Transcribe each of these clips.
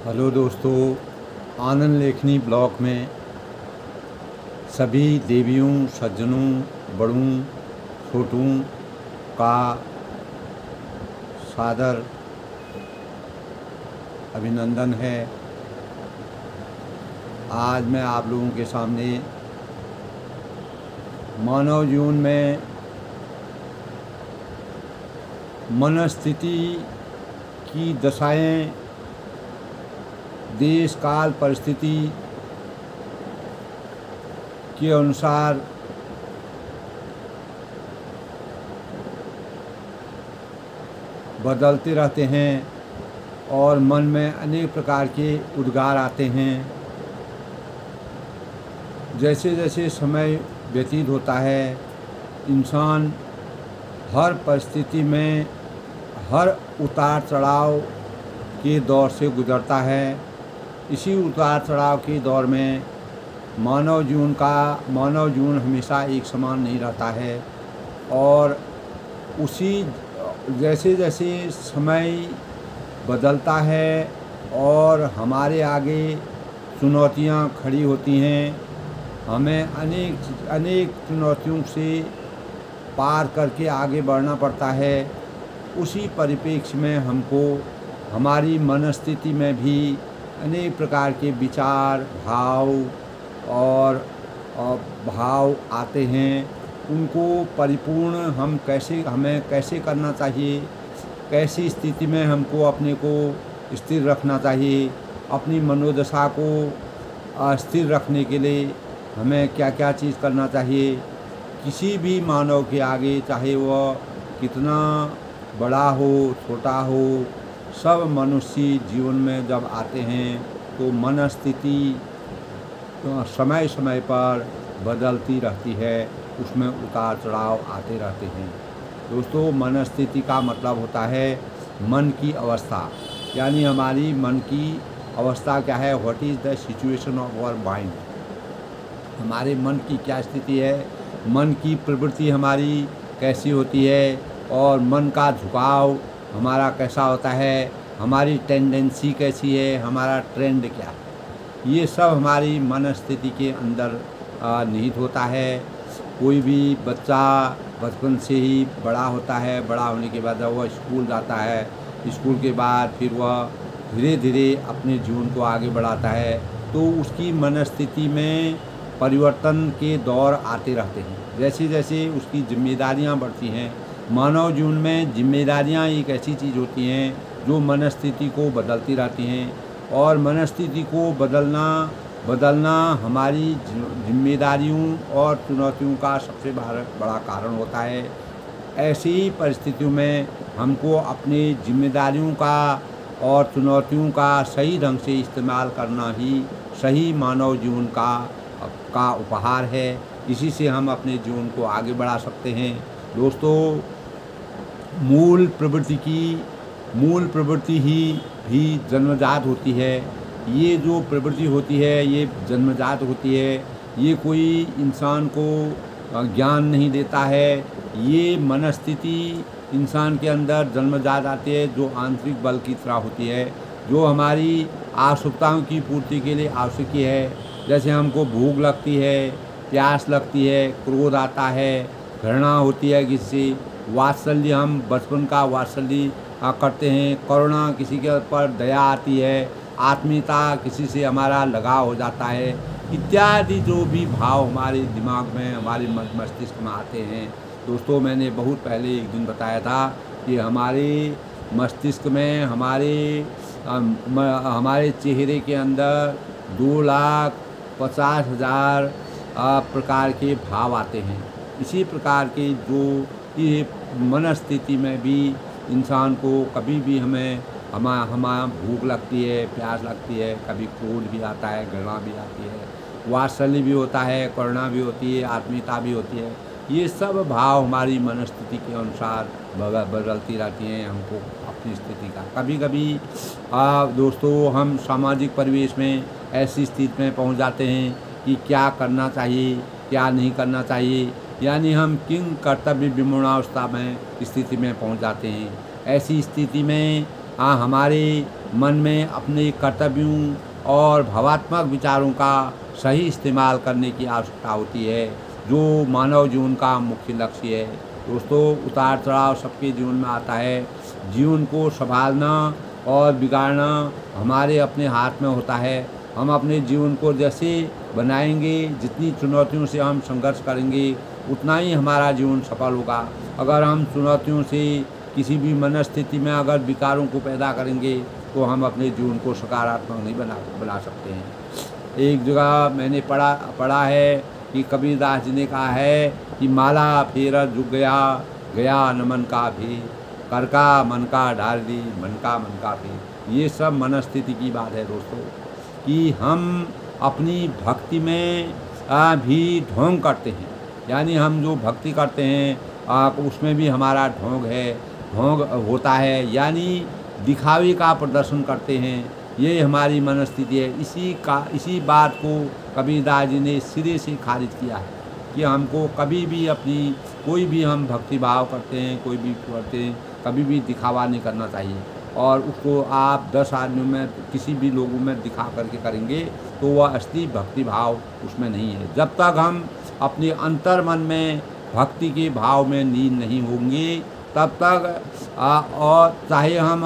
Hello दोस्तों, आनंद लेखनी block में सभी देवियों, सज्जनों, बड़ों, छोटों का सादर अभिनंदन है। आज मैं आप लोगों के सामने मानव जीवन में मनस्थिति की दशाएं, देश काल परिस्थिति के अनुसार बदलते रहते हैं और मन में अनेक प्रकार के उद्गार आते हैं। जैसे जैसे समय व्यतीत होता है, इंसान हर परिस्थिति में हर उतार चढ़ाव के दौर से गुजरता है। इसी उतार चढ़ाव के दौर में मानव जीवन हमेशा एक समान नहीं रहता है और उसी जैसे जैसे समय बदलता है और हमारे आगे चुनौतियां खड़ी होती हैं, हमें अनेक चुनौतियों से पार करके आगे बढ़ना पड़ता है। उसी परिप्रेक्ष्य में हमको हमारी मनस्थिति में भी अनेक प्रकार के विचार, भाव आते हैं। उनको परिपूर्ण हमें कैसे करना चाहिए, कैसी स्थिति में हमको अपने को स्थिर रखना चाहिए, अपनी मनोदशा को स्थिर रखने के लिए हमें क्या क्या चीज़ करना चाहिए। किसी भी मानव के आगे, चाहे वह कितना बड़ा हो, छोटा हो, सब मनुष्य जीवन में जब आते हैं तो मनस्थिति समय समय पर बदलती रहती है, उसमें उतार चढ़ाव आते रहते हैं। दोस्तों, मनस्थिति का मतलब होता है मन की अवस्था, यानी हमारी मन की अवस्था क्या है। What is the situation of our mind, हमारे मन की क्या स्थिति है, मन की प्रवृत्ति हमारी कैसी होती है और मन का झुकाव हमारा कैसा होता है, हमारी टेंडेंसी कैसी है, हमारा ट्रेंड क्या है। ये सब हमारी मनस्थिति के अंदर निहित होता है। कोई भी बच्चा बचपन से ही बड़ा होता है, बड़ा होने के बाद वह स्कूल जाता है, स्कूल के बाद फिर वह धीरे धीरे अपने जीवन को आगे बढ़ाता है, तो उसकी मनस्थिति में परिवर्तन के दौर आते रहते हैं। जैसे जैसे उसकी जिम्मेदारियां बढ़ती हैं, मानव जीवन में जिम्मेदारियां एक ऐसी चीज़ होती हैं जो मनस्थिति को बदलती रहती हैं और मनस्थिति को बदलना हमारी जिम्मेदारियों और चुनौतियों का सबसे बड़ा कारण होता है। ऐसी परिस्थितियों में हमको अपनी जिम्मेदारियों का और चुनौतियों का सही ढंग से इस्तेमाल करना ही सही मानव जीवन का उपहार है। इसी से हम अपने जीवन को आगे बढ़ा सकते हैं। दोस्तों, मूल प्रवृत्ति ही भी जन्मजात होती है। ये जो प्रवृत्ति होती है ये जन्मजात होती है, ये कोई इंसान को ज्ञान नहीं देता है। ये मनस्थिति इंसान के अंदर जन्मजात आती है, जो आंतरिक बल की तरह होती है, जो हमारी आवश्यकताओं की पूर्ति के लिए आवश्यक है। जैसे हमको भूख लगती है, प्यास लगती है, क्रोध आता है, घृणा होती है किसी, वात्सल्य हम बचपन का वात्सल्य करते हैं, करुणा किसी के ऊपर दया आती है, आत्मीयता किसी से हमारा लगाव हो जाता है, इत्यादि जो भी भाव हमारे दिमाग में, हमारे मस्तिष्क में आते हैं। दोस्तों, मैंने बहुत पहले एक दिन बताया था कि हमारे मस्तिष्क में हमारे चेहरे के अंदर 2,50,000 प्रकार के भाव आते हैं। इसी प्रकार के जो ये मनस्थिति में भी इंसान को कभी भी हमारा भूख लगती है, प्यास लगती है, कभी क्रोध भी आता है, घृणा भी आती है, वात्सल्य भी होता है, करुणा भी होती है, आत्मीयता भी होती है। ये सब भाव हमारी मनस्थिति के अनुसार बदलती रहती हैं। हमको अपनी स्थिति का कभी कभी दोस्तों, हम सामाजिक परिवेश में ऐसी स्थिति में पहुंच जाते हैं कि क्या करना चाहिए, क्या नहीं करना चाहिए, यानी हम किन कर्तव्य विमूढ़ावस्था में स्थिति में पहुंच जाते हैं। ऐसी स्थिति में हमारे मन में अपने कर्तव्यों और भावात्मक विचारों का सही इस्तेमाल करने की आवश्यकता होती है, जो मानव जीवन का मुख्य लक्ष्य है। दोस्तों, उतार चढ़ाव सबके जीवन में आता है। जीवन को संभालना और बिगाड़ना हमारे अपने हाथ में होता है। हम अपने जीवन को जैसे बनाएंगे, जितनी चुनौतियों से हम संघर्ष करेंगे, उतना ही हमारा जीवन सफल होगा। अगर हम चुनौतियों से किसी भी मनस्थिति में अगर विकारों को पैदा करेंगे तो हम अपने जीवन को सकारात्मक नहीं बना सकते हैं। एक जगह मैंने पढ़ा है कि कबीरदास जी ने कहा है कि माला फेर झुक गया, गया न मन का भी, कर का मन का ढाल दी, मन का भी। ये सब मनस्थिति की बात है दोस्तों, कि हम अपनी भक्ति में भी ढोंग करते हैं। यानी हम जो भक्ति करते हैं उसमें भी हमारा ढोंग होता है, यानी दिखावे का प्रदर्शन करते हैं। ये हमारी मनस्थिति है। इसी बात को कबीरदास जी ने सिरे से खारिज किया है कि हमको कभी भी अपनी कोई भी हम भक्ति भाव करते हैं, कोई भी करते हैं, कभी भी दिखावा नहीं करना चाहिए। और उसको आप 10 आदमियों में किसी भी लोगों में दिखा करके करेंगे तो वह असली भक्ति भाव उसमें नहीं है। जब तक हम अपने अंतर मन में भक्ति के भाव में लीन नहीं होंगे, तब तक और चाहे हम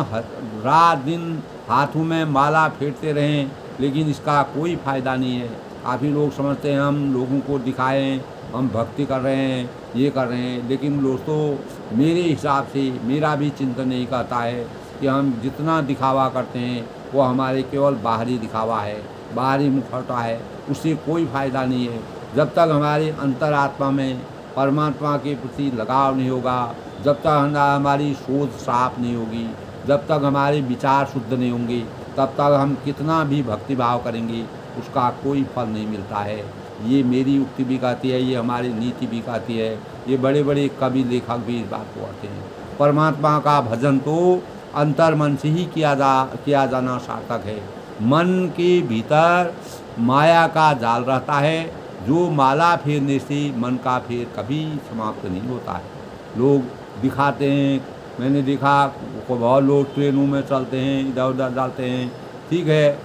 रात दिन हाथों में माला फेरते रहें, लेकिन इसका कोई फ़ायदा नहीं है। काफ़ी लोग समझते हैं हम लोगों को दिखाएं, हम भक्ति कर रहे हैं, ये कर रहे हैं। लेकिन दोस्तों, मेरे हिसाब से मेरा भी चिंतन यही कहता है कि हम जितना दिखावा करते हैं वो हमारे केवल बाहरी दिखावा है, बाहरी मुखौटा है, उससे कोई फ़ायदा नहीं है। जब तक हमारे अंतरात्मा में परमात्मा के प्रति लगाव नहीं होगा, जब तक हमारी सोच साफ नहीं होगी, जब तक हमारे विचार शुद्ध नहीं होंगे, तब तक हम कितना भी भक्ति भाव करेंगे उसका कोई फल नहीं मिलता है। ये मेरी उक्ति भी कहती है, ये हमारी नीति भी कहती है, ये बड़े बड़े कवि लेखक भी इस बात को कहते हैं। परमात्मा का भजन तो अंतर मन से ही किया जाना सार्थक है। मन के भीतर माया का जाल रहता है, जो माला फेरने से मन का फेर कभी समाप्त नहीं होता है। लोग दिखाते हैं, मैंने देखा बहुत लोग ट्रेनों में चलते हैं, इधर उधर जाते हैं, ठीक है,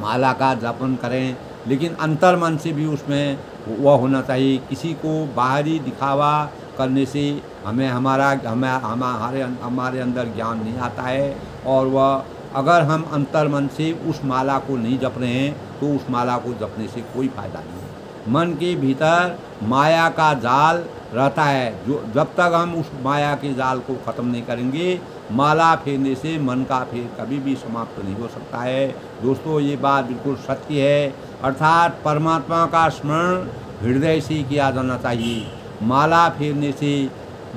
माला का जपन करें, लेकिन अंतर मन से भी उसमें वह होना चाहिए। किसी को बाहरी दिखावा करने से हमारे अंदर ज्ञान नहीं आता है, और वह अगर हम अंतर मन से उस माला को नहीं जप रहे हैं तो उस माला को जपने से कोई फ़ायदा नहीं है। मन के भीतर माया का जाल रहता है, जो जब तक हम उस माया के जाल को ख़त्म नहीं करेंगे, माला फेरने से मन का फेर कभी भी समाप्त नहीं हो सकता है। दोस्तों, ये बात बिल्कुल सत्य है। अर्थात परमात्मा का स्मरण हृदय से किया जाना चाहिए। माला फेरने से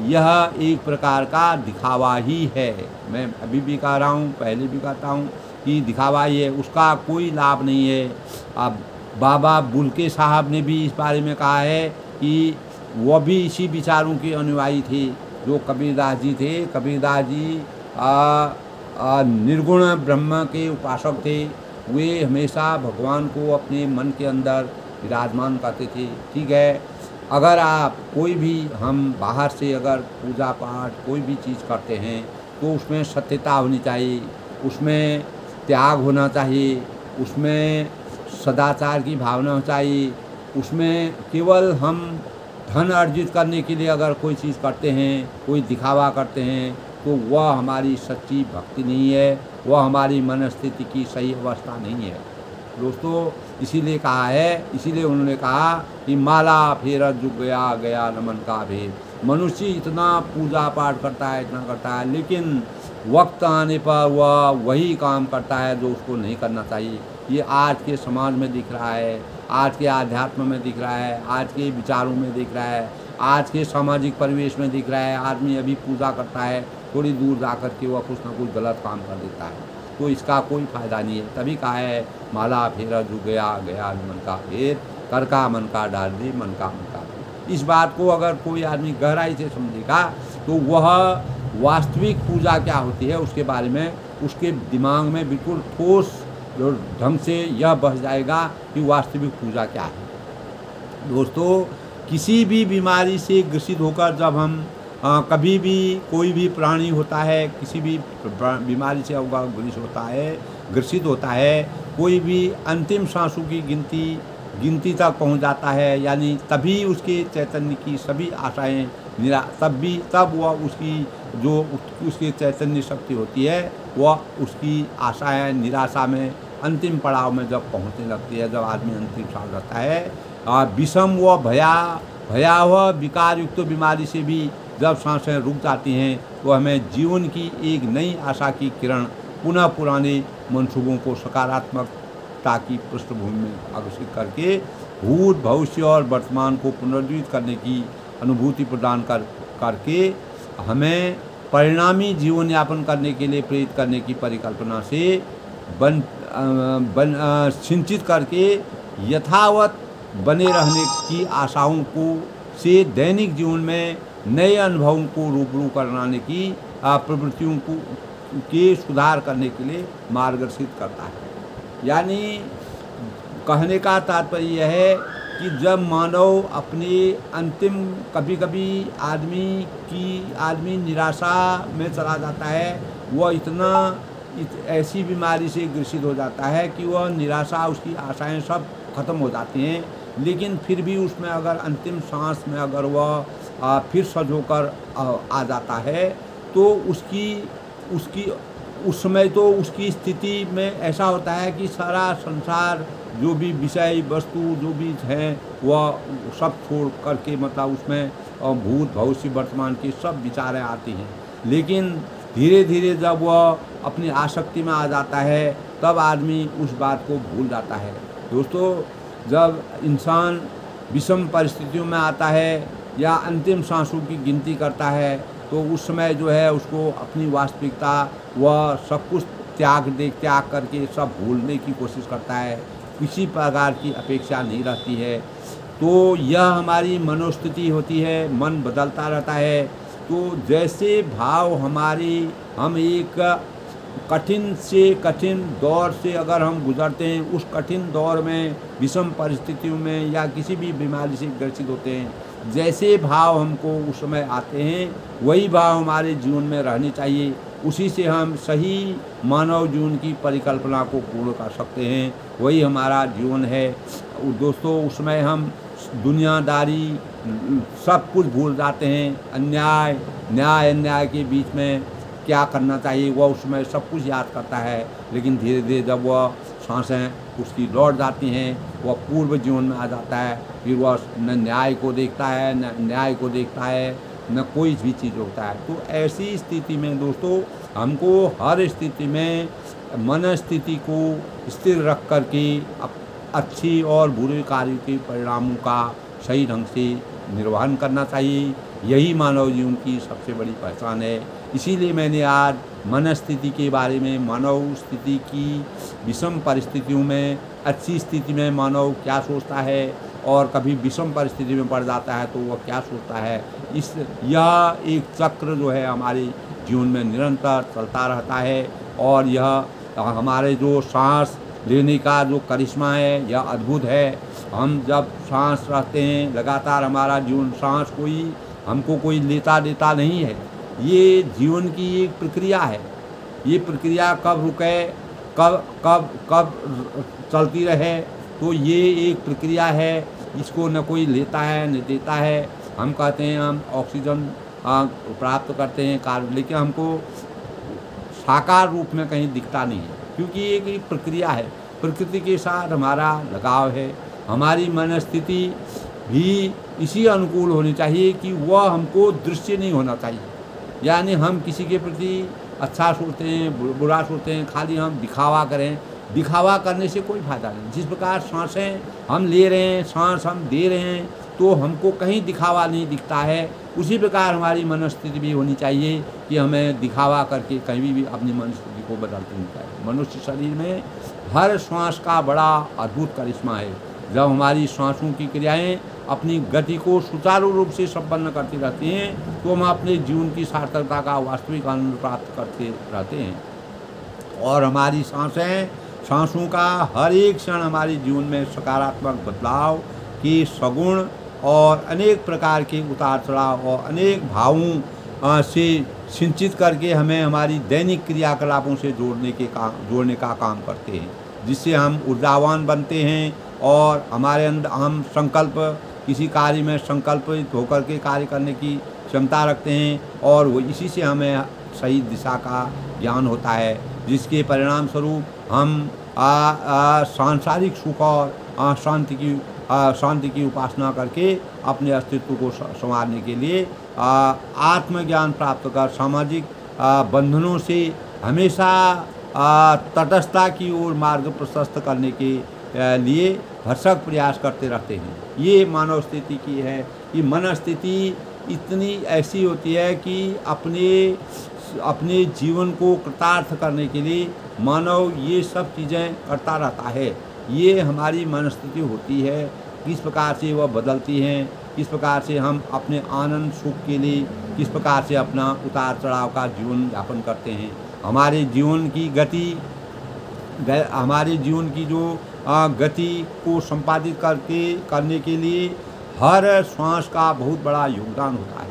यह एक प्रकार का दिखावा ही है। मैं अभी भी कह रहा हूँ, पहले भी कहता हूँ कि दिखावा ही है, उसका कोई लाभ नहीं है। अब बाबा बुल्के साहब ने भी इस बारे में कहा है कि वह भी इसी विचारों के अनुयायी थे जो कबीरदास जी थे। कबीरदास जी निर्गुण ब्रह्म के उपासक थे। वे हमेशा भगवान को अपने मन के अंदर विराजमान करते थे। ठीक है, अगर आप कोई भी हम बाहर से अगर पूजा पाठ कोई भी चीज़ करते हैं तो उसमें सत्यता होनी चाहिए, उसमें त्याग होना चाहिए, उसमें सदाचार की भावना होनी चाहिए। उसमें केवल हम धन अर्जित करने के लिए अगर कोई चीज़ करते हैं, कोई दिखावा करते हैं, तो वह हमारी सच्ची भक्ति नहीं है, वह हमारी मनस्थिति की सही अवस्था नहीं है। दोस्तों, इसीलिए उन्होंने कहा कि माला फेर झुक गया, गया न मन का भेद। मनुष्य इतना पूजा पाठ करता है, इतना करता है, लेकिन वक्त आने पर वह वही काम करता है जो उसको नहीं करना चाहिए। ये आज के समाज में दिख रहा है, आज के आध्यात्म में दिख रहा है, आज के विचारों में दिख रहा है, आज के सामाजिक परिवेश में दिख रहा है। आदमी अभी पूजा करता है, थोड़ी दूर जाकर के वह कुछ ना कुछ गलत काम कर देता है, तो इसका कोई फ़ायदा नहीं है। तभी कहा है माला फेरा झुक गया, गया मन का फेर, कर का मन का डाल दे, मन का फेर। इस बात को अगर कोई आदमी गहराई से समझेगा तो वह वास्तविक पूजा क्या होती है उसके बारे में उसके दिमाग में बिल्कुल ठोस ढंग से यह बस जाएगा कि वास्तविक पूजा क्या है। दोस्तों, किसी भी बीमारी से ग्रसित होकर जब हम कभी भी कोई भी प्राणी होता है किसी भी बीमारी से ग्रसित होता है, कोई भी अंतिम सांसों की गिनती तक पहुंच जाता है, यानी तभी उसके चैतन्य की सभी आशाएं तब वह उसकी चैतन्य शक्ति होती है, वह उसकी आशाएं निराशा में अंतिम पड़ाव में जब पहुंचने लगती है, जब आदमी अंतिम सांस लेता है। विषम व भयावह विकार युक्त बीमारी से भी जब सांसें रुक जाती हैं, तो हमें जीवन की एक नई आशा की किरण पुनः पुराने मंसूबों को सकारात्मकता की पृष्ठभूमि में अग्रसित करके भूत भविष्य और वर्तमान को पुनर्जीवित करने की अनुभूति प्रदान करके हमें परिणामी जीवन यापन करने के लिए प्रेरित करने की परिकल्पना से सिंचित करके यथावत बने रहने की आशाओं को से दैनिक जीवन में नए अनुभवों को रूबरू कराने की प्रवृत्तियों के सुधार करने के लिए मार्गदर्शित करता है। यानी कहने का तात्पर्य यह है कि जब मानव अपने अंतिम कभी आदमी निराशा में चला जाता है, वह ऐसी बीमारी से ग्रसित हो जाता है कि वह निराशा, उसकी आशाएं सब खत्म हो जाती हैं, लेकिन फिर भी उसमें अगर अंतिम सांस में अगर वह फिर सज होकर आ जाता है, तो उस समय तो उसकी स्थिति में ऐसा होता है कि सारा संसार, जो भी विषय वस्तु जो भी हैं, वह सब छोड़ करके मतलब उसमें भूत भविष्य वर्तमान की सब विचारें आती हैं। लेकिन धीरे धीरे जब वह अपनी आसक्ति में आ जाता है, तब आदमी उस बात को भूल जाता है। दोस्तों, जब इंसान विषम परिस्थितियों में आता है या अंतिम सांसों की गिनती करता है, तो उस समय जो है उसको अपनी वास्तविकता वह सब कुछ त्याग करके सब भूलने की कोशिश करता है, किसी प्रकार की अपेक्षा नहीं रहती है। तो यह हमारी मनोस्थिति होती है, मन बदलता रहता है। तो जैसे भाव हम एक कठिन से कठिन दौर से अगर हम गुजरते हैं, उस कठिन दौर में विषम परिस्थितियों में या किसी भी बीमारी से ग्रसित होते हैं, जैसे भाव हमको उस समय आते हैं, वही भाव हमारे जीवन में रहने चाहिए। उसी से हम सही मानव जीवन की परिकल्पना को पूर्ण कर सकते हैं, वही हमारा जीवन है। दोस्तों, उसमें हम दुनियादारी सब कुछ भूल जाते हैं। न्याय अन्याय के बीच में क्या करना चाहिए वह उसमें सब कुछ याद करता है, लेकिन धीरे धीरे जब वह सांसें उसकी लौट जाती हैं, वह पूर्व जीवन में आ जाता है। फिर वह न न्याय को देखता है, न न्याय को देखता है, न कोई भी चीज़ होता है। तो ऐसी स्थिति में दोस्तों, हमको हर स्थिति में मन स्थिति को स्थिर रख कर के अच्छी और बुरे कार्यों के परिणामों का सही ढंग से निर्वहन करना चाहिए। यही मानव जीवन की सबसे बड़ी पहचान है। इसीलिए मैंने आज मन स्थिति के बारे में, मानव स्थिति की विषम परिस्थितियों में, अच्छी स्थिति में मानव क्या सोचता है और कभी विषम परिस्थिति में पड़ जाता है तो वह क्या सोचता है, यह एक चक्र जो है हमारे जीवन में निरंतर चलता रहता है। और यह हमारे जो सांस लेने का जो करिश्मा है, यह अद्भुत है। हम जब सांस रहते हैं लगातार, हमारा जीवन सांस हमको कोई लेता देता नहीं है। ये जीवन की एक प्रक्रिया है। ये प्रक्रिया कब रुके, कब चलती रहे, तो ये एक प्रक्रिया है। इसको न कोई लेता है न देता है। हम कहते हैं हम ऑक्सीजन प्राप्त करते हैं, लेकिन हमको साकार रूप में कहीं दिखता नहीं है, क्योंकि ये एक प्रक्रिया है। प्रकृति के साथ हमारा लगाव है। हमारी मनस्थिति भी इसी अनुकूल होनी चाहिए कि वह हमको दृश्य नहीं होना चाहिए। यानी हम किसी के प्रति अच्छा सोचते हैं, बुरा सोचते हैं, खाली हम दिखावा करें। दिखावा करने से कोई फ़ायदा नहीं। जिस प्रकार सांसें हम ले रहे हैं, सांस हम दे रहे हैं, तो हमको कहीं दिखावा नहीं दिखता है। उसी प्रकार हमारी मनस्थिति भी होनी चाहिए कि हमें दिखावा करके कहीं भी अपनी मनस्थिति को बदलते नहीं चाहिए। मनुष्य शरीर में हर श्वास का बड़ा अद्भुत करिश्मा है। जब हमारी श्वासों की क्रियाएं अपनी गति को सुचारू रूप से संपन्न करती रहती हैं, तो हम अपने जीवन की सार्थकता का वास्तविक आनंद प्राप्त करते रहते हैं। और हमारी सांसों का हर एक क्षण हमारे जीवन में सकारात्मक बदलाव की सगुण और अनेक प्रकार के उतार चढ़ाव और अनेक भावों से सिंचित करके हमें हमारी दैनिक क्रियाकलापों से जोड़ने का काम करते हैं, जिससे हम ऊर्जावान बनते हैं और हमारे अंदर हम किसी कार्य में संकल्पित होकर के कार्य करने की क्षमता रखते हैं और वो इसी से हमें सही दिशा का ज्ञान होता है, जिसके परिणाम स्वरूप हम सांसारिक सुख और शांति की उपासना करके अपने अस्तित्व को संवारने के लिए आत्मज्ञान प्राप्त कर सामाजिक बंधनों से हमेशा तटस्थता की ओर मार्ग प्रशस्त करने के लिए भरसक प्रयास करते रहते हैं। ये मानव स्थिति की है कि मन स्थिति इतनी ऐसी होती है कि अपने जीवन को कृतार्थ करने के लिए मानव ये सब चीज़ें करता रहता है। ये हमारी मनस्थिति होती है, किस प्रकार से वह बदलती हैं, किस प्रकार से हम अपने आनंद सुख के लिए किस प्रकार से अपना उतार चढ़ाव का जीवन यापन करते हैं। हमारे जीवन की जो गति को संपादित करने के लिए हर श्वास का बहुत बड़ा योगदान होता है।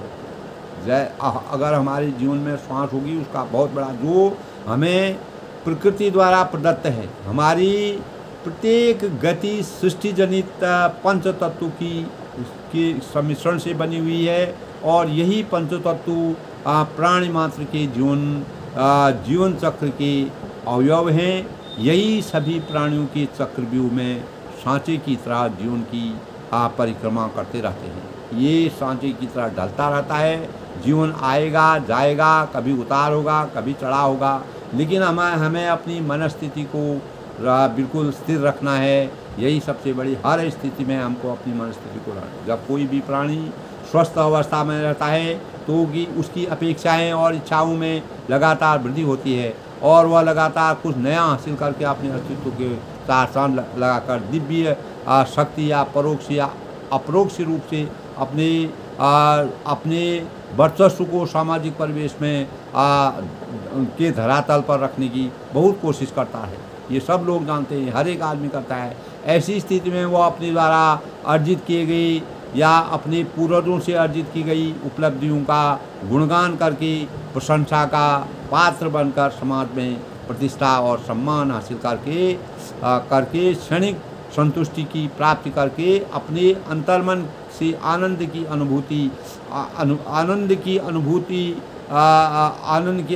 अगर हमारे जीवन में श्वास होगी, उसका बहुत बड़ा, जो हमें प्रकृति द्वारा प्रदत्त है। हमारी प्रत्येक गति सृष्टि जनित पंच तत्व के सम्मिश्रण से बनी हुई है और यही पंच तत्व प्राणी मात्र के जीवन चक्र के अवयव हैं। यही सभी प्राणियों के चक्रव्यूह में सांचे की तरह जीवन की परिक्रमा करते रहते हैं। ये सांचे की तरह ढलता रहता है। जीवन आएगा जाएगा, कभी उतार होगा, कभी चढ़ाव होगा, लेकिन हमें अपनी मनस्थिति को बिल्कुल स्थिर रखना है। यही सबसे बड़ी, हर स्थिति में हमको अपनी मनस्थिति को रखना। जब कोई भी प्राणी स्वस्थ अवस्था में रहता है तो उसकी अपेक्षाएं और इच्छाओं में लगातार वृद्धि होती है और वह लगातार कुछ नया हासिल करके अपने अस्तित्व के साथ लगाकर दिव्य शक्ति या परोक्ष या अपरोक्ष रूप से अपने वर्चस्व को सामाजिक परिवेश में के धरातल पर रखने की बहुत कोशिश करता है। ये सब लोग जानते हैं, हर एक आदमी करता है। ऐसी स्थिति में वो अपने द्वारा अर्जित किए गई या अपने पूर्वजों से अर्जित की गई उपलब्धियों का गुणगान करके प्रशंसा का पात्र बनकर समाज में प्रतिष्ठा और सम्मान हासिल करके क्षणिक संतुष्टि की प्राप्ति करके अपने अंतर्मन से आनंद की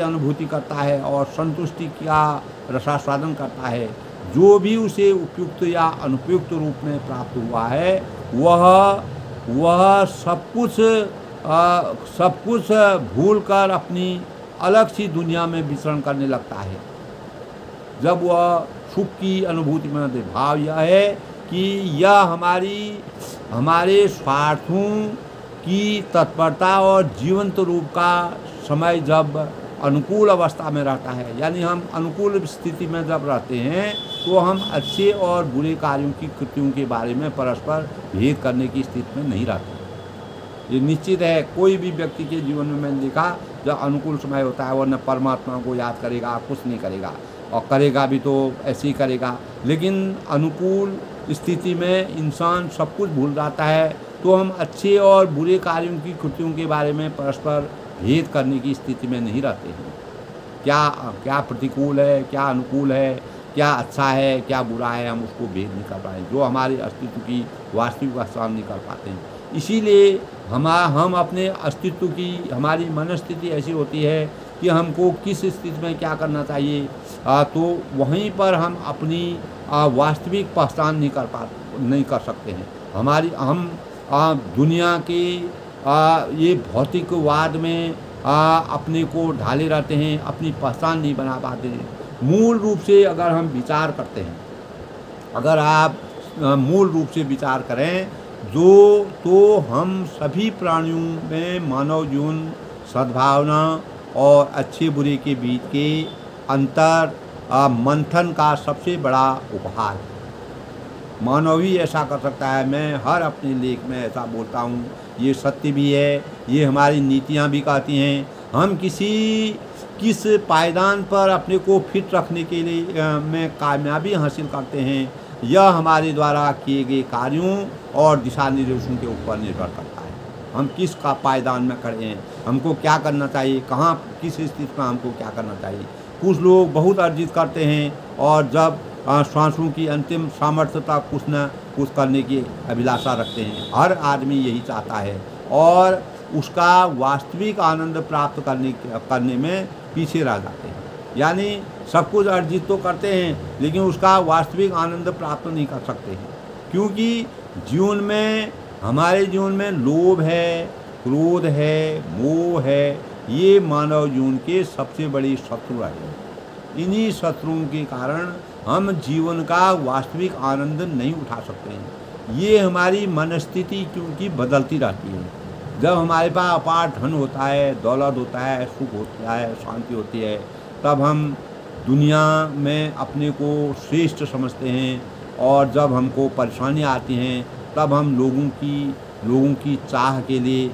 अनुभूति करता है और संतुष्टि का रसास्वादन करता है। जो भी उसे उपयुक्त या अनुपयुक्त रूप में प्राप्त हुआ है वह सब कुछ भूलकर अपनी अलग सी दुनिया में विचरण करने लगता है। जब वह सुख की अनुभूति में आते, भाव यह है कि यह हमारे स्वार्थों की तत्परता और जीवंत रूप का समय जब अनुकूल अवस्था में रहता है, यानी हम अनुकूल स्थिति में जब रहते हैं तो हम अच्छे और बुरे कार्यों की कृतियों के बारे में परस्पर भेद करने की स्थिति में नहीं रहते। ये निश्चित है, कोई भी व्यक्ति के जीवन में मैंने देखा जब अनुकूल समय होता है वह न परमात्मा को याद करेगा, कुछ नहीं करेगा, और करेगा भी तो ऐसे ही करेगा। लेकिन अनुकूल स्थिति में इंसान सब कुछ भूल जाता है, तो हम अच्छे और बुरे कार्यों की कृतियों के बारे में परस्पर भेद करने की स्थिति में नहीं रहते हैं। क्या प्रतिकूल है, क्या अनुकूल है, क्या अच्छा है, क्या बुरा है, हम उसको भेद नहीं कर पाए, जो हमारे अस्तित्व की वास्तविक पहचान नहीं कर पाते हैं। इसीलिए हम अपने अस्तित्व की, हमारी मनस्थिति ऐसी होती है कि हमको किस स्थिति में क्या करना चाहिए, तो वहीं पर हम अपनी वास्तविक पहचान नहीं कर सकते हैं। हम दुनिया के ये भौतिकवाद में अपने को ढाले रहते हैं, अपनी पहचान नहीं बना पाते हैं। मूल रूप से अगर हम विचार करते हैं, अगर आप मूल रूप से विचार करें तो हम सभी प्राणियों में मानव जीवन सद्भावना और अच्छे बुरे के बीच के अंतर मंथन का सबसे बड़ा उपहार है। मानव ही ऐसा कर सकता है। मैं हर अपने लेख में ऐसा बोलता हूँ, ये सत्य भी है, ये हमारी नीतियाँ भी कहती हैं। हम किस पायदान पर अपने को फिट रखने के लिए में कामयाबी हासिल करते हैं, यह हमारे द्वारा किए गए कार्यों और दिशा निर्देशों के ऊपर निर्भर करता है। हम किस का पायदान में खड़े हैं, हमको क्या करना चाहिए, कहाँ किस स्थिति में हमको क्या करना चाहिए। कुछ लोग बहुत अर्जित करते हैं और जब श्वासों की अंतिम सामर्थ्य तक कुछ न कुछ करने की अभिलाषा रखते हैं। हर आदमी यही चाहता है और उसका वास्तविक आनंद प्राप्त करने में पीछे रह जाते हैं। यानी सब कुछ अर्जित तो करते हैं लेकिन उसका वास्तविक आनंद प्राप्त नहीं कर सकते हैं, क्योंकि हमारे जीवन में लोभ है, क्रोध है, मोह है, ये मानव जीवन के सबसे बड़ी शत्रु है। इन्हीं शत्रुओं के कारण हम जीवन का वास्तविक आनंद नहीं उठा सकते हैं। ये हमारी मनस्थिति क्योंकि बदलती रहती है। जब हमारे पास अपार धन होता है, दौलत होता है, सुख होता है, शांति होती है, तब हम दुनिया में अपने को श्रेष्ठ समझते हैं और जब हमको परेशानी आती हैं तब हम लोगों की चाह के लिए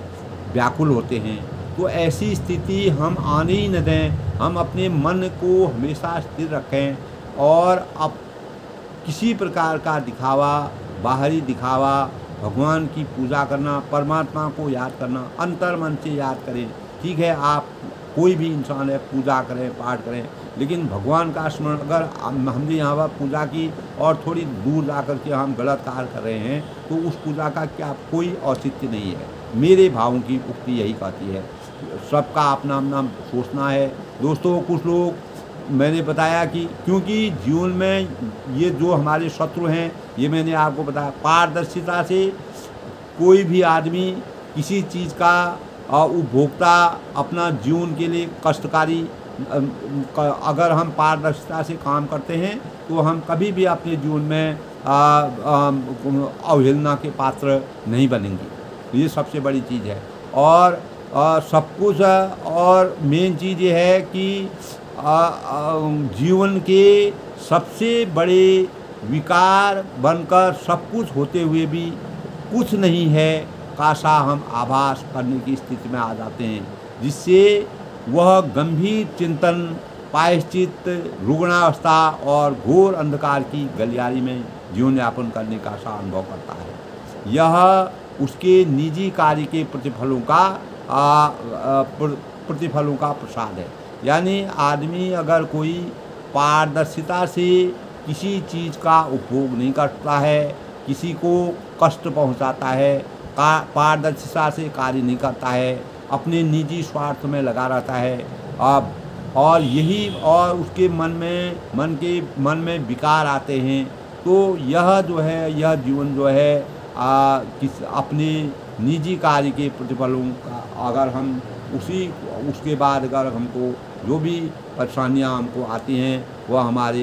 व्याकुल होते हैं। तो ऐसी स्थिति हम आने ही न दें। हम अपने मन को हमेशा स्थिर रखें और अब किसी प्रकार का दिखावा, बाहरी दिखावा, भगवान की पूजा करना, परमात्मा को याद करना, अंतर मन से याद करें। ठीक है, आप कोई भी इंसान है, पूजा करें, पाठ करें, लेकिन भगवान का स्मरण अगर हमने यहाँ पर पूजा की और थोड़ी दूर जा कर के हम गलत कार्य कर रहे हैं तो उस पूजा का क्या कोई औचित्य नहीं है। मेरे भावों की उक्ति यही कहती है। सबका अपना अपना सोचना है। दोस्तों, कुछ लोग मैंने बताया कि क्योंकि जीवन में ये जो हमारे शत्रु हैं, ये मैंने आपको बताया, पारदर्शिता से कोई भी आदमी किसी चीज़ का उपभोक्ता अपना जीवन के लिए कष्टकारी, अगर हम पारदर्शिता से काम करते हैं तो हम कभी भी अपने जीवन में अवहेलना के पात्र नहीं बनेंगे। ये सबसे बड़ी चीज़ है। और सब कुछ और मेन चीज़ ये है कि जीवन के सबसे बड़े विकार बनकर सब कुछ होते हुए भी कुछ नहीं है कासा हम आभास करने की स्थिति में आ जाते हैं, जिससे वह गंभीर चिंतन, प्रायश्चित, रुग्णावस्था और घोर अंधकार की गलियारी में जीवन यापन करने का सा अनुभव करता है। यह उसके निजी कार्य के प्रतिफलों का प्रसाद है। यानी आदमी अगर कोई पारदर्शिता से किसी चीज़ का उपभोग नहीं करता है, किसी को कष्ट पहुंचाता है, पारदर्शिता से कार्य नहीं करता है, अपने निजी स्वार्थ में लगा रहता है, और उसके मन में विकार आते हैं, तो यह जो है, यह जीवन जो है अपने निजी कार्य के प्रतिफलों का, अगर हम उसके बाद अगर हमको जो भी परेशानियां हमको आती हैं वह हमारे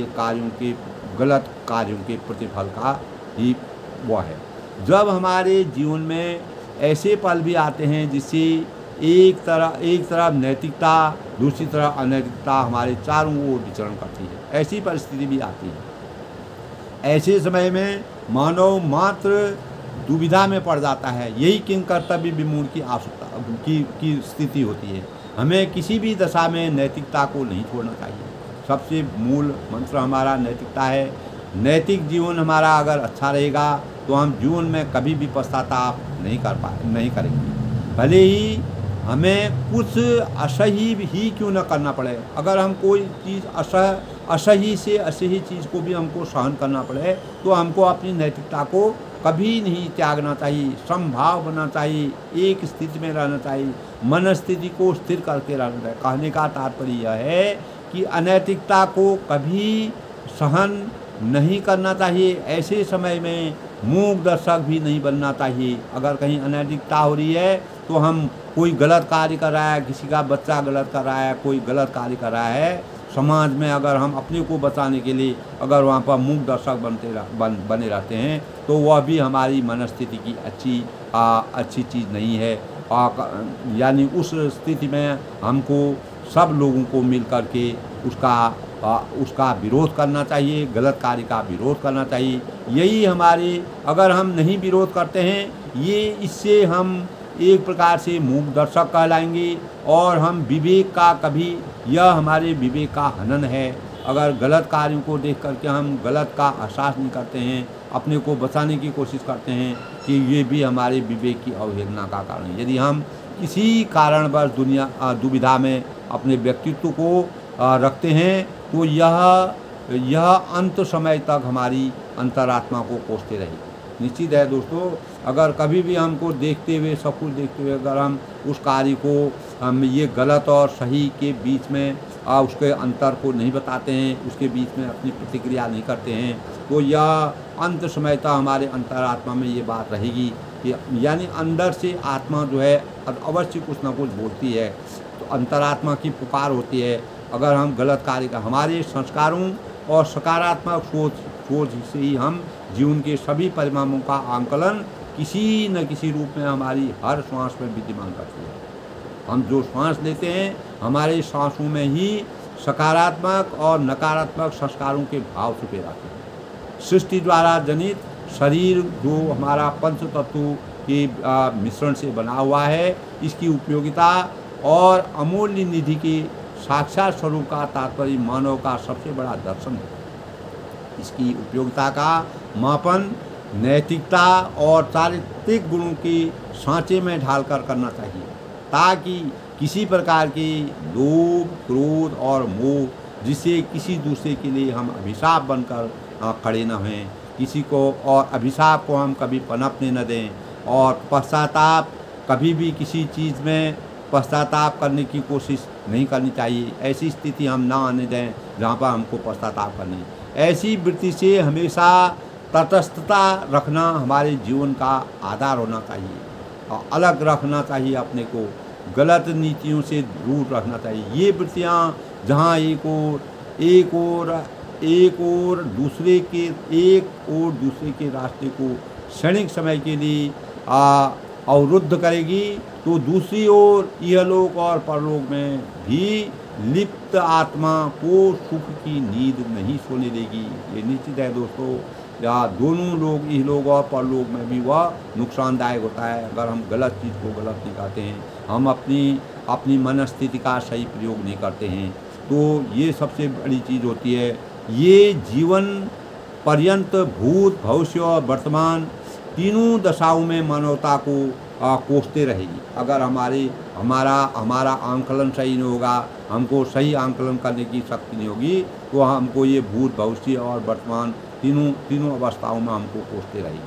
गलत कार्यों के प्रतिफल का ही वह है। जब हमारे जीवन में ऐसे पल भी आते हैं जिससे एक तरफ नैतिकता, दूसरी तरफ अनैतिकता हमारे चारों ओर विचरण करती है, ऐसी परिस्थिति भी आती है। ऐसे समय में मानव मात्र दुविधा में पड़ जाता है। यही किन कर्तव्य विमूढ़ की आवश्यकता की स्थिति होती है। हमें किसी भी दशा में नैतिकता को नहीं छोड़ना चाहिए। सबसे मूल मंत्र हमारा नैतिकता है। नैतिक जीवन हमारा अगर अच्छा रहेगा तो हम जीवन में कभी भी पश्चाताप नहीं करेंगे। भले ही हमें कुछ असही ही क्यों न करना पड़े, अगर हम कोई चीज़ असही चीज़ को भी हमको सहन करना पड़े तो हमको अपनी नैतिकता को कभी नहीं त्यागना चाहिए। समभाव बनना चाहिए, एक स्थिति में रहना चाहिए, मनस्थिति को स्थिर करके रहना चाहिए। कहने का तात्पर्य यह है कि अनैतिकता को कभी सहन नहीं करना चाहिए। ऐसे समय में मूक दर्शक भी नहीं बनना चाहिए। अगर कहीं अनैतिकता हो रही है तो हम कोई गलत कार्य कर रहा है, किसी का बच्चा गलत कर रहा है, कोई गलत कार्य कर रहा है समाज में, अगर हम अपने को बचाने के लिए अगर वहाँ पर मूक दर्शक बने रहते हैं तो वह भी हमारी मनस्थिति की अच्छी चीज़ नहीं है। यानी उस स्थिति में हमको सब लोगों को मिल कर के उसका विरोध करना चाहिए, गलत कार्य का विरोध करना चाहिए। यही हमारे, अगर हम नहीं विरोध करते हैं, इससे हम एक प्रकार से मूक दर्शक कहलाएंगे और हम विवेक का यह हमारे विवेक का हनन है। अगर गलत कार्यों को देख करके हम गलत का एहसास नहीं करते हैं, अपने को बचाने की कोशिश करते हैं, कि ये भी हमारे विवेक की अवहेलना का कारण है। यदि हम किसी कारणवश दुविधा में अपने व्यक्तित्व को रखते हैं, तो यह अंत समय तक हमारी अंतरात्मा को कोसते रहेगी। निश्चित है दोस्तों, अगर कभी भी हमको देखते हुए, सब कुछ देखते हुए अगर हम उस कार्य को हम ये गलत और सही के बीच में उसके अंतर को नहीं बताते हैं, उसके बीच में अपनी प्रतिक्रिया नहीं करते हैं, तो यह अंत समय तक हमारे अंतरात्मा में ये बात रहेगी कि यानी अंदर से आत्मा जो है अवश्य कुछ ना कुछ बोलती है। तो अंतरात्मा की पुकार होती है। अगर हम गलत कार्य का, हमारे संस्कारों और सकारात्मक सोच से ही हम जीवन के सभी परिणामों का आंकलन किसी न किसी रूप में हमारी हर श्वास में विद्यमान करती है। हम जो श्वास लेते हैं, हमारे सांसों में ही सकारात्मक और नकारात्मक संस्कारों के भाव छुपे रहते हैं। सृष्टि द्वारा जनित शरीर जो हमारा पंच तत्वों के मिश्रण से बना हुआ है, इसकी उपयोगिता और अमूल्य निधि के साक्षात स्वरूप का तात्पर्य मानव का सबसे बड़ा दर्शन है। इसकी उपयोगिता का मापन नैतिकता और चारित्रिक गुणों के सांचे में ढालकर करना चाहिए, ताकि किसी प्रकार के लोभ, क्रोध और मोह जिससे किसी दूसरे के लिए हम अभिशाप बनकर खड़े न हों, किसी को और अभिशाप को हम कभी पनपने न दें, और पश्चाताप कभी भी किसी चीज़ में पश्चाताप करने की कोशिश नहीं करनी चाहिए। ऐसी स्थिति हम ना आने दें जहाँ पर हमको पश्चाताप करनी। ऐसी वृत्ति से हमेशा तटस्थता रखना हमारे जीवन का आधार होना चाहिए, और अलग रखना चाहिए अपने को, गलत नीतियों से दूर रखना चाहिए। ये वृत्तियाँ जहाँ एक और दूसरे के रास्ते को क्षणिक समय के लिए अवरुद्ध करेगी, तो दूसरी ओर इहलोक और परलोक में भी लिप्त आत्मा को सुख की नींद नहीं सोने देगी। ये निश्चित है दोस्तों, या दोनों लोग, इहलोक और परलोक में भी वह नुकसानदायक होता है अगर हम गलत चीज़ को गलत नहीं करते हैं, हम अपनी मनस्थिति का सही प्रयोग नहीं करते हैं। तो ये सबसे बड़ी चीज़ होती है। ये जीवन पर्यंत भूत, भविष्य और वर्तमान तीनों दशाओं में मानवता को कोसते रहेगी। अगर हमारा आंकलन सही नहीं होगा, हमको सही आंकलन करने की शक्ति नहीं होगी, तो हमको ये भूत, भविष्य और वर्तमान तीनों अवस्थाओं में हमको कोसते रहेगी।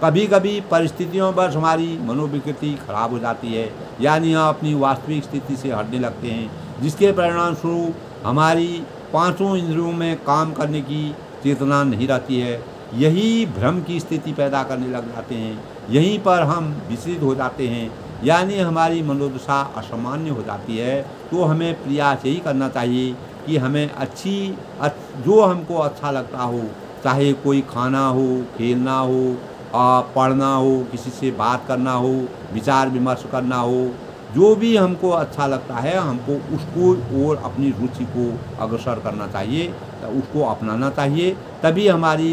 कभी कभी परिस्थितियों पर हमारी मनोविकृति खराब हो जाती है, यानी हम अपनी वास्तविक स्थिति से हटने लगते हैं, जिसके परिणाम स्वरूप हमारी पांचों इंद्रियों में काम करने की चेतना नहीं रहती है। यही भ्रम की स्थिति पैदा करने लग जाते हैं। यहीं पर हम विचलित हो जाते हैं, यानी हमारी मनोदशा असामान्य हो जाती है। तो हमें प्रयास यही करना चाहिए कि हमें जो हमको अच्छा लगता हो, चाहे कोई खाना हो, खेलना हो, पढ़ना हो, किसी से बात करना हो, विचार विमर्श करना हो, जो भी हमको अच्छा लगता है, हमको उसको और अपनी रुचि को अग्रसर करना चाहिए, उसको अपनाना चाहिए। तभी हमारे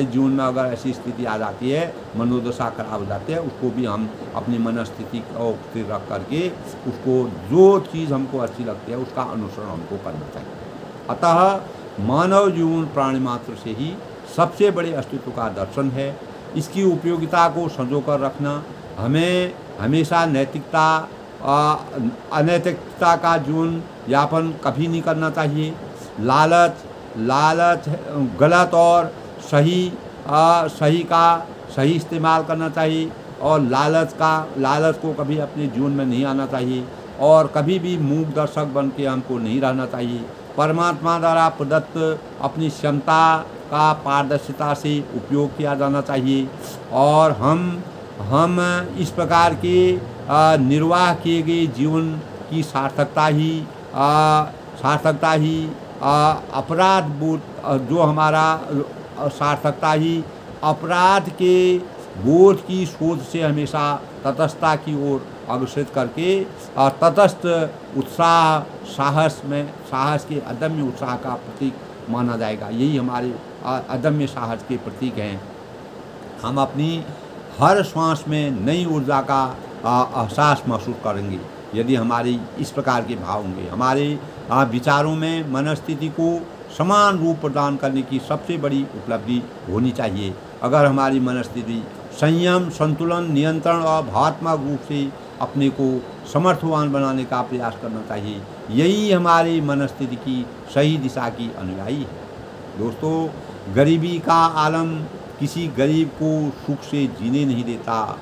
जीवन में अगर ऐसी स्थिति आ जाती है, मनोदशा खराब हो जाती है, उसको भी हम अपनी मनस्थिति को स्थिर रख करके उसको जो चीज़ हमको अच्छी लगती है उसका अनुसरण हमको करना चाहिए। अतः मानव जीवन प्राणी मात्र से ही सबसे बड़े अस्तित्व का दर्शन है। इसकी उपयोगिता को संजोकर रखना, हमें हमेशा अनैतिकता का जीवन यापन कभी नहीं करना चाहिए। लालच गलत और सही का सही इस्तेमाल करना चाहिए, और लालच को कभी अपने जीवन में नहीं आना चाहिए, और कभी भी मूक दर्शक बन के हमको नहीं रहना चाहिए। परमात्मा द्वारा प्रदत्त अपनी क्षमता का पारदर्शिता से उपयोग किया जाना चाहिए, और हम इस प्रकार के निर्वाह किए गए जीवन की सार्थकता ही अपराध बोध, जो हमारा सार्थकता ही अपराध के बोध की सोच से हमेशा तटस्थता की ओर अग्रसर करके तटस्थ उत्साह, साहस के अदम्य उत्साह का प्रतीक माना जाएगा। यही हमारे अदम्य साहस के प्रतीक हैं। हम अपनी हर श्वास में नई ऊर्जा का एहसास महसूस करेंगे यदि हमारी इस प्रकार के भाव होंगे। विचारों में मनस्थिति को समान रूप प्रदान करने की सबसे बड़ी उपलब्धि होनी चाहिए। अगर हमारी मनस्थिति संयम, संतुलन, नियंत्रण और भावनात्मक रूप से अपने को समर्थवान बनाने का प्रयास करना चाहिए, यही हमारी मनस्थिति की सही दिशा की अनुयायी है। दोस्तों, गरीबी का आलम किसी गरीब को सुख से जीने नहीं देता।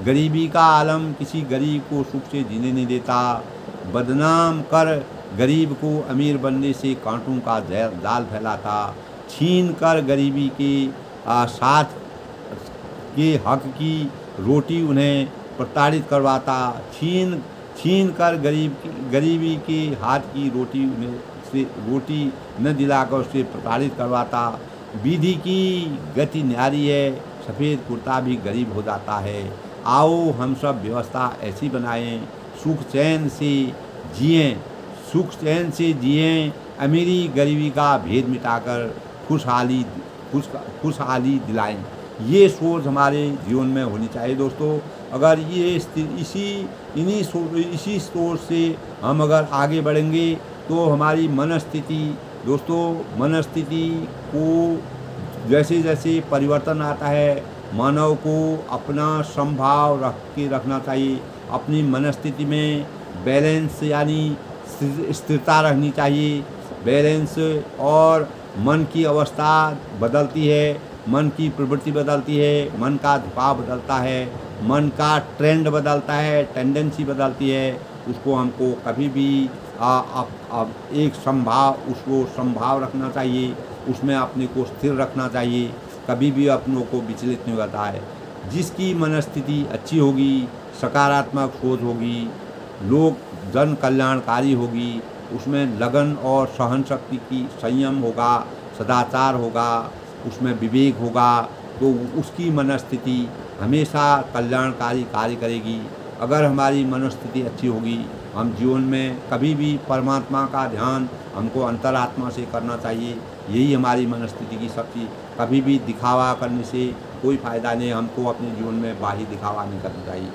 गरीबी का आलम किसी गरीब को सुख से जीने नहीं देता। बदनाम कर गरीब को अमीर बनने से कांटों का जाल फैलाता। छीन कर गरीबी के साथ के हक की रोटी उन्हें प्रताड़ित करवाता। छीन कर गरीबी के हाथ की रोटी उन्हें से रोटी न दिलाकर उससे प्रताड़ित करवाता। विधि की गति न्यारी है, सफ़ेद कुर्ता भी गरीब हो जाता है। आओ हम सब व्यवस्था ऐसी बनाएं, सुख चैन से जिएं, अमीरी गरीबी का भेद मिटाकर खुशहाली दिलाएं। ये सोच हमारे जीवन में होनी चाहिए। दोस्तों, अगर इसी सोच से हम अगर आगे बढ़ेंगे तो हमारी मनस्थिति को जैसे जैसे परिवर्तन आता है, मानव को अपना समभाव रखना चाहिए। अपनी मनस्थिति में बैलेंस यानी स्थिरता रहनी चाहिए। बैलेंस और मन की अवस्था बदलती है, मन की प्रवृत्ति बदलती है, मन का झुकाव बदलता है, मन का ट्रेंड बदलता है, टेंडेंसी बदलती है। उसको हमको कभी भी एक संभाव रखना चाहिए, उसमें अपने को स्थिर रखना चाहिए, कभी भी अपनों को विचलित नहीं होता है। जिसकी मनस्थिति अच्छी होगी, सकारात्मक सोच होगी, लोक जन कल्याणकारी होगी, उसमें लगन और सहन शक्ति की संयम होगा, सदाचार होगा, उसमें विवेक होगा, तो उसकी मनस्थिति हमेशा कल्याणकारी कार्य करेगी। अगर हमारी मनस्थिति अच्छी होगी, हम जीवन में कभी भी परमात्मा का ध्यान हमको अंतरात्मा से करना चाहिए। यही हमारी मनस्थिति की शक्ति। कभी भी दिखावा करने से कोई फ़ायदा नहीं। हमको अपने जीवन में बाहरी दिखावा नहीं करना चाहिए।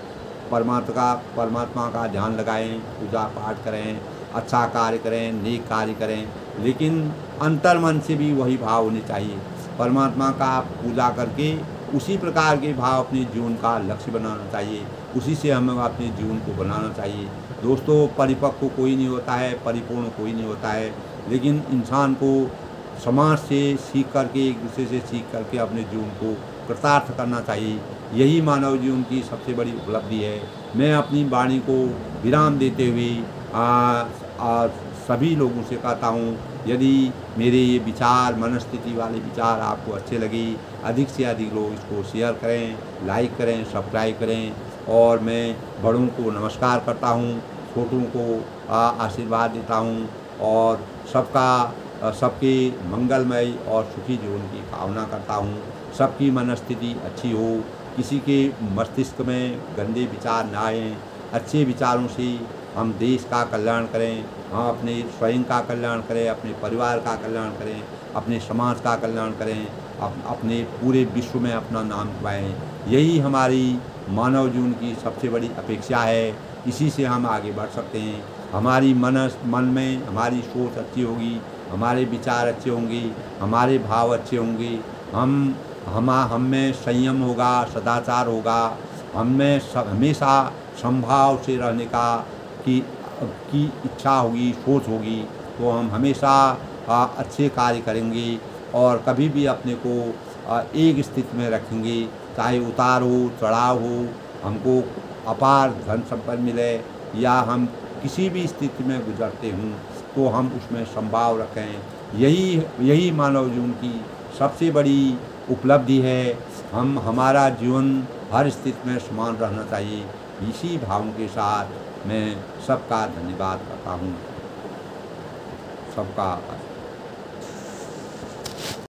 परमात्मा का ध्यान लगाएं, पूजा पाठ करें, अच्छा कार्य करें, नेक कार्य करें, लेकिन अंतर्मन से भी वही भाव होने चाहिए। परमात्मा का पूजा करके उसी प्रकार के भाव अपने जीवन का लक्ष्य बनाना चाहिए, उसी से हमें अपने जीवन को बनाना चाहिए। दोस्तों, परिपक्व कोई नहीं होता है, परिपूर्ण कोई नहीं होता है, लेकिन इंसान को समाज से सीख करके, एक दूसरे से सीख करके अपने जीवन को कृतार्थ करना चाहिए। यही मानव जीवन की सबसे बड़ी उपलब्धि है। मैं अपनी वाणी को विराम देते हुए सभी लोगों से कहता हूँ, यदि मेरे ये विचार, मनस्थिति वाले विचार आपको अच्छे लगे, अधिक से अधिक लोग इसको शेयर करें, लाइक करें, सब्सक्राइब करें। और मैं बड़ों को नमस्कार करता हूँ, छोटों को आशीर्वाद देता हूँ और सबके मंगलमय और सुखी जीवन की कामना करता हूँ। सबकी मनस्थिति अच्छी हो, किसी के मस्तिष्क में गंदे विचार ना आएँ। अच्छे विचारों से हम देश का कल्याण करें, हम अपने स्वयं का कल्याण करें, अपने परिवार का कल्याण करें, अपने समाज का कल्याण करें, अपने पूरे विश्व में अपना नाम कमाएं। यही हमारी मानव जीवन की सबसे बड़ी अपेक्षा है। इसी से हम आगे बढ़ सकते हैं। हमारी मन में हमारी सोच अच्छी होगी, हमारे विचार अच्छे होंगे, हमारे भाव अच्छे होंगे, हम में संयम होगा, सदाचार होगा, हमें हमेशा संभाव से रहने की इच्छा होगी, सोच होगी, तो हम हमेशा अच्छे कार्य करेंगे और कभी भी अपने को एक स्थिति में रखेंगे। चाहे उतार हो, चढ़ाव हो, हमको अपार धन संपत्ति मिले या हम किसी भी स्थिति में गुजरते हों, तो हम उसमें संभाव रखें। यही मानव जीवन की सबसे बड़ी उपलब्धि है। हमारा जीवन हर स्थिति में समान रहना चाहिए। इसी भावों के साथ मैं सबका धन्यवाद करता हूँ। सबका